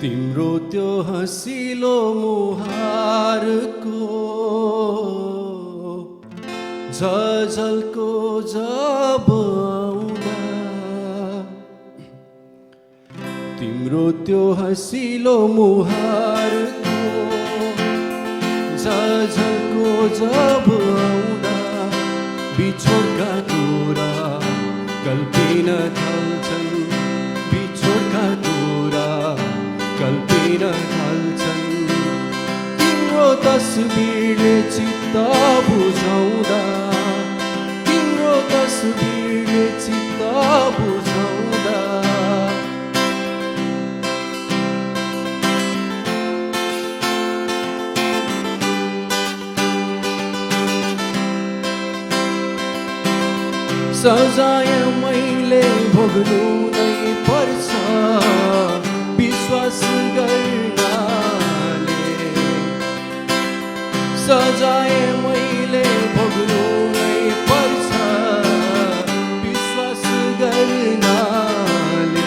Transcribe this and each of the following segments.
तिम्रो त्यो हँसिलो मुहारको झलको जब आउँदा तिम्रो त्यो हँसिलो मुहारको झलको जब आउँदा बिछोडका कुरा कल्पिन थाल्छन् बिछोडका कुरा कल्पिन थाल्छन् तिम्रो तस्बिरले चित्त बुझाउँदा तिम्रो तस्बिरले चित्त बुझाउँदा सजाय मैले भोग्नु नै पर्छ विश्वास गर्नाले सजाय मैले भोग्नु नै पर्छ विश्वास गर्नाले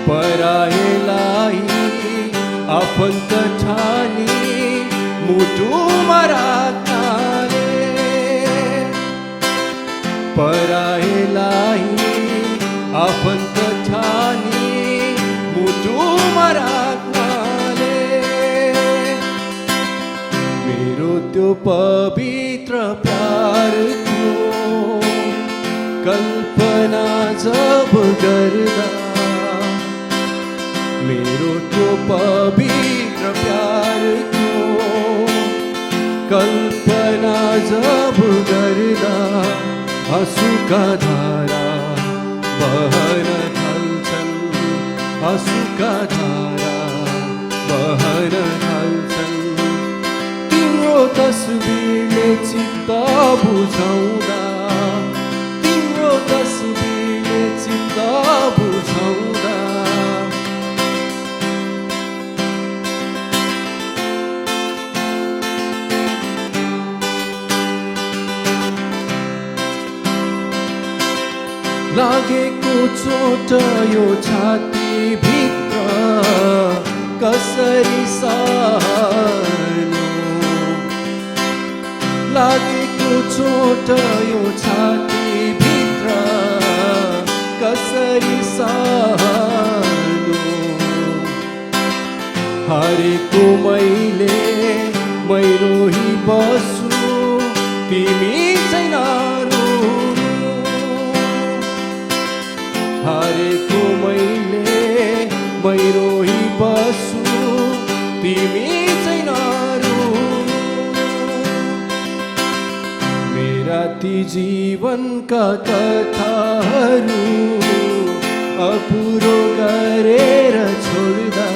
पराएलाई आफन्त ठानी मुटुमा राख्नाले पराएलाई आफन्त ठानी मुटुमा राख्नाले मेरो त्यो पवित्र प्यारको कल्पना जब गर्दा मेरो त्यो पवित्र प्यारको कल्पना जब गर्दा आँसुका धारा बहन थाल्छन् आँसुका धारा बहन थाल्छन् तिम्रो तस्बिरले चित्त बुझाउँदा तिम्रो तस्बिरले चित्त बुझाउँदा लागेको चोट यो छातीभित्र कसरी सहनु लागेको चोट यो छातीभित्र कसरी सहनु हारेको मैले रोही बस्छु तिमी चाहिँ नरुनु हारेको मैले रोही बस्छु तिमी चाहिँ नरुनु मेरा ती जीवनका कथाहरू अपुरो गरेर छोड्दा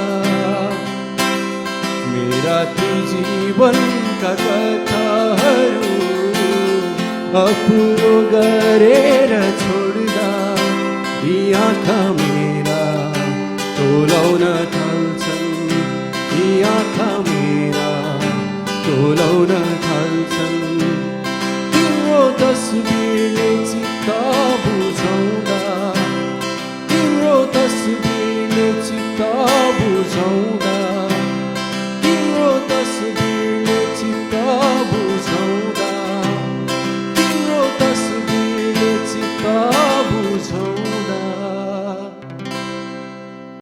मेरा ती जीवनका कथाहरू अपुरो गरेर छोड्दा यी आँखा मेरा टोलाउन थाल्छन् यी आँखा मेरा टोलाउन थाल्छन् तिम्रो तस्बिरले चित्त बुझाउँदा तिम्रो तस्बिरले चित्त बुझाउँदा